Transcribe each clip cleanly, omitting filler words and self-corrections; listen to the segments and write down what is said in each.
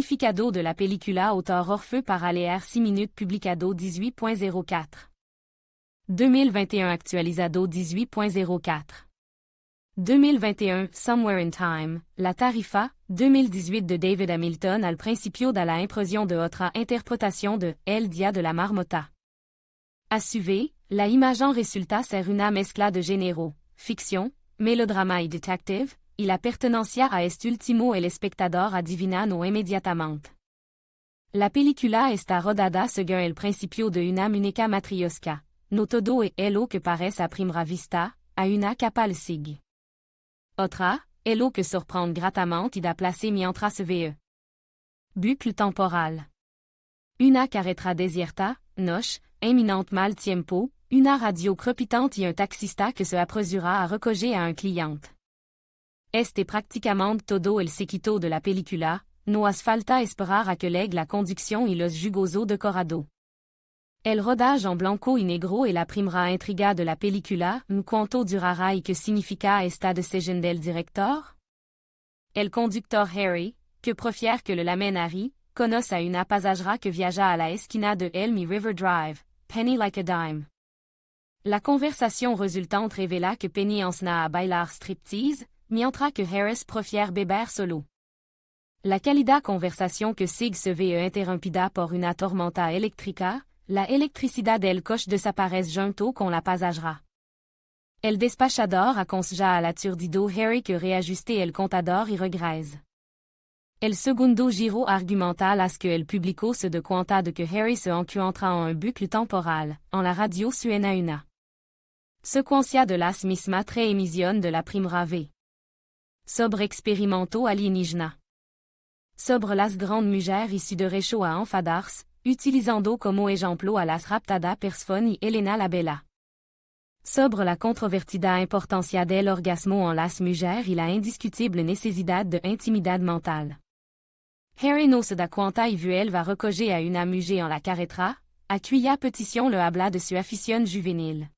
Significado de la película autor Orfeu para leer 6 minutes publicado 18.04. 2021 actualizado 18.04. 2021 Somewhere in Time, La Tarifa, 2018 de David Hamilton al principio de la impresión de otra interpretación de El Día de la Marmota. A suivre, la imagen resulta ser una mezcla de género, ficción, melodrama y detective, y la pertenencia a este último el espectador adivina no inmediatamente. La película está rodada según el principio de una muñeca matrioska, no todo es lo que parece a primera vista, a una capa le sigue. Otra, es lo que surprend gratamente y da place mientras se ve. Bucle temporal. Una carretera desierta, noche, imminente mal tiempo, una radio crepitante y un taxista que se apresura a recoger a un cliente. Este prácticamente todo el séquito de la película, no hace falta esperar a que llegue la conducción y los jugosos decorado. El rodage en blanco y negro es la primera intriga de la película, cuánto durará y qué significa esta decisión del director? El conductor Harry, que prefiere que le lamen Harry, conoce a una pasajera que viaja a la esquina de Elm y River Drive, Penny like a dime. La conversación resultante revela que Penny ensena a bailar striptease, mientras que Harris prefiere beber solo. La cálida conversación que sigue se ve interrumpida por una tormenta eléctrica, la electricidad del coche desaparece junto con la pasajera. El despachador aconseja al aturdido Harry que reajuste el contador y regrese. El segundo giro argumental à ce que el público se dé cuenta de que Harry se encuentra en un bucle temporal, en la radio suena una secuencia de las mismas tres emisiones de la primera vez. Sobre experimento alienígena. Sobre las grandes mujeres issues de réchaud a enfadarse, utilizando como ejemplo a las raptada Persephone y Helena la Bella. Sobre la controvertida importancia del orgasmo en las mujeres y la indiscutible necesidad de intimidad mental. Harry no se da cuenta y vuelve va recoger a una mujer en la carretera, a cuya petición le habla de su afición juvenil.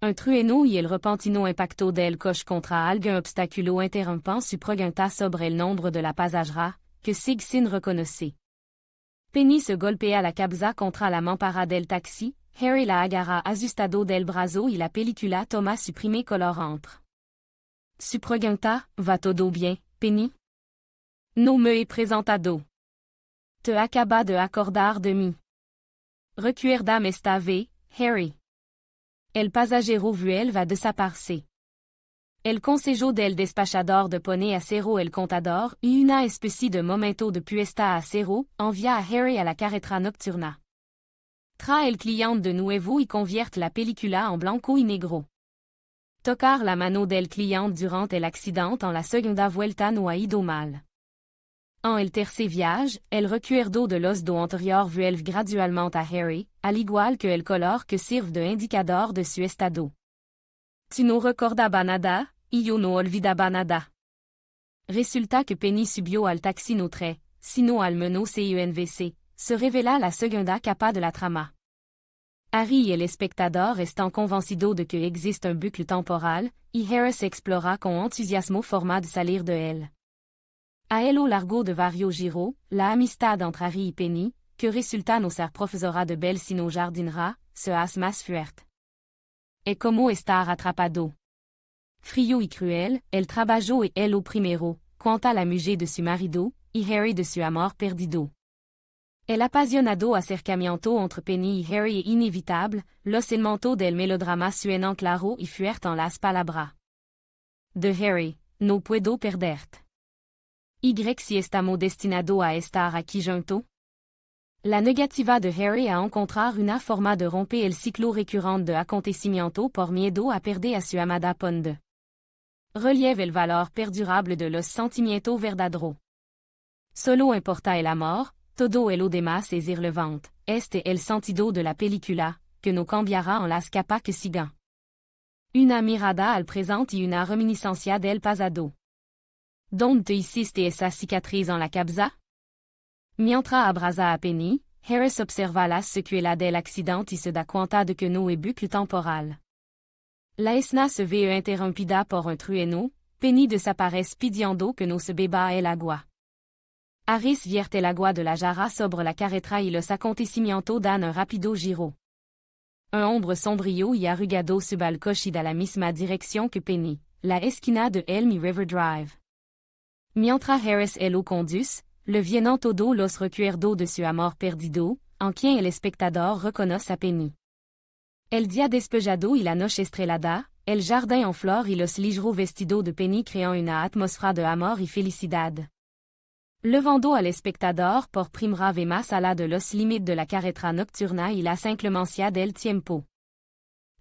Un trueno y el repentino impacto del coche contra algún obstáculo interrompant su pregunta sobre el nombre de la pasajera, que sigue sin reconocer. Penny se golpea la cabeza contra la mampara del taxi, Harry la agarra asustado del brazo y la película toma su primer color entre. Su pregunta, ¿va todo bien, Penny? No me he presentado. Te acaba de acordar de mí. Recuerda esta vez, Harry. El pasajero vuelve desaparecer. El consejo del despachador de pone a cero el contador y una especie de momento de puesta a cero envía a Harry a la carretera nocturna. Trae el cliente de nuevo y convierte la película en blanco y negro. Tocar la mano del cliente durante el accidente en la segunda vuelta no ha ido mal. En el tercer viaje, el recuerdo de los do anterior vuelve gradualmente a Harry, al igual que el color que sirve de indicador de su estado. Tu no recordaba nada, y yo no olvidaba nada. Resulta que Penny subió al taxi no tre, sino al menos CUNVC, se revela la segunda capa de la trama. Harry y el espectador están convencidos de que existe un bucle temporal, y Harris explora con entusiasmo forma de salir de él. A lo largo de varios giros, la amistad entre Harry y Penny, que resulta no ser profesora de belle sino jardinera, se hace más fuerte. Es como estar atrapado. Frío y cruel, el trabajo es el primero, cuenta la mujer de su marido, y Harry de su amor perdido. El apasionado acercamiento entre Penny y Harry es inévitable, los elementos del melodrama suenan claro y fuerte en las palabras. De Harry, no puedo perderte. Y si estamos destinados a estar aquí juntos? La negativa de Harry a encontrar una forma de romper el ciclo recurrente de acontecimientos por miedo a perder a su amada Pond. Relieve el valor perdurable de los sentimientos verdaderos. Solo importa el amor, todo lo demás es irrelevante. Este es el sentido de la película, que no cambiará en las capas que sigan. Una mirada al presente y una reminiscencia del pasado. ¿Dónde te hiciste esa cicatriz en la cabeza? Mientras abraza a Penny, Harris observa la secuela del accidente y se da cuenta de que no es bucle temporal. La escena se ve interrumpida por un trueno, Penny desaparece pidiendo que no se beba el agua. Aris vierte el agua de la jarra sobre la carretera y los acontecimientos dan un rapido giro. Un hombre sombrío y arrugado sube al coche y da la misma dirección que Penny, la esquina de Elm y River Drive. Mientras Harris et lo conduce, le viennent todo los recuerdos de su amor perdido, en quien el espectador reconoce a Penny. El día despejado y la noche estrellada, el jardin en flor y los ligeros vestidos de Penny créant una atmosphère de amor y felicidad. Levando al espectador por primera vez más allá de los límites de la carretera nocturna y la inclemencia del tiempo.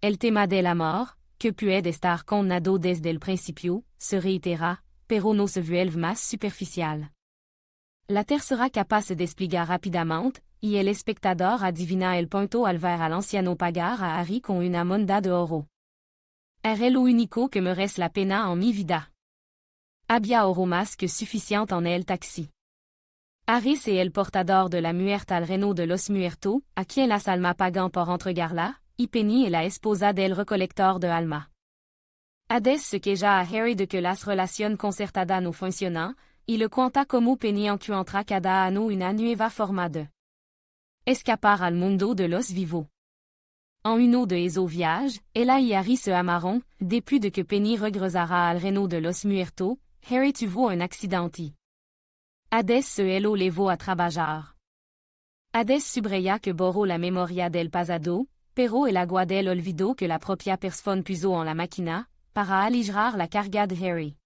El tema del amor, que puede estar condenado desde el principio, se reitera, pero no se vuelve más superficial. La tercera capa se despliega rápidamente, y el espectador adivina el punto al ver al anciano pagar a Harry con una moneda de oro. Es lo único que merece la pena en mi vida. Había oro más que suficiente en el taxi. Harris es el portador de la muerte al reino de los muertos, a quien las almas pagan por entregarla, y Penny es la esposa del recolector de alma. Hades se queja a Harry de que las relaciones concertadas no funcionan, y le cuenta como Penny encuentra cada año una nueva forma de escapar al mundo de los vivos. En uno de esos viajes, ella y Harry se amaront, depuis de que Penny regresara al reino de los muertos, Harry tuvo un accidente. Hades se lo llevó a trabajar. Hades subraya que borró la memoria del pasado, pero el agua del olvido que la propia persona puso en la máquina, para aligerar la carga de Harry.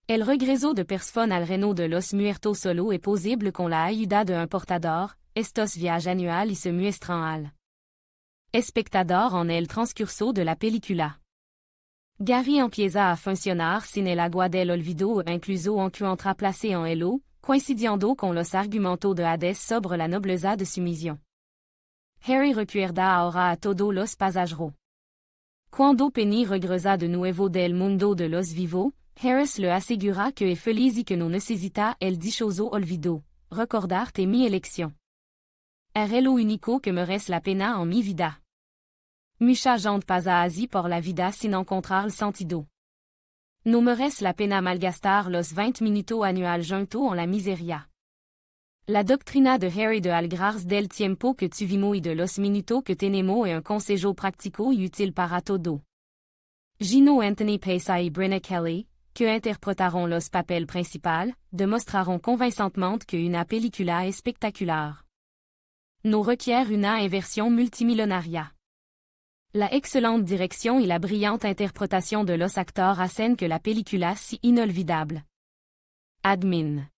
El regreso de persona al reino de los muertos solo es posible con la ayuda de un portador, estos viajes annuales y se muestran al espectador en el transcurso de la película. Gary empieza a funcionar sin el agua del olvido incluso encuentra placé en elo, coincidiendo con los argumentos de Hades sobre la nobleza de su misión. Harry recuerda ahora a todos los pasajeros. Cuando Penny regresa de nuevo del mundo de los vivos, Harris le asegura que es feliz y que no necesita el dichoso olvido, recordarte mi elección. Es lo único que merece la pena en mi vida. Mucha gente pasa así por la vida sin encontrar el sentido. No merece la pena malgastar los 20 minutos anuales junto en la miseria. La doctrina de Harry de algrarse del tiempo que tuvimos y de los minutos que tenemos es un consejo práctico y útil para todo. Gino Anthony Pacey y Brenna Kelly, que interpretaron los papeles principales, demostraron convaincantement que una película es spectaculaire. No requiere una inversión multimillonaria. La excellente dirección y la brillante interprétation de los acteurs hacen que la película sea inolvidable. Admin.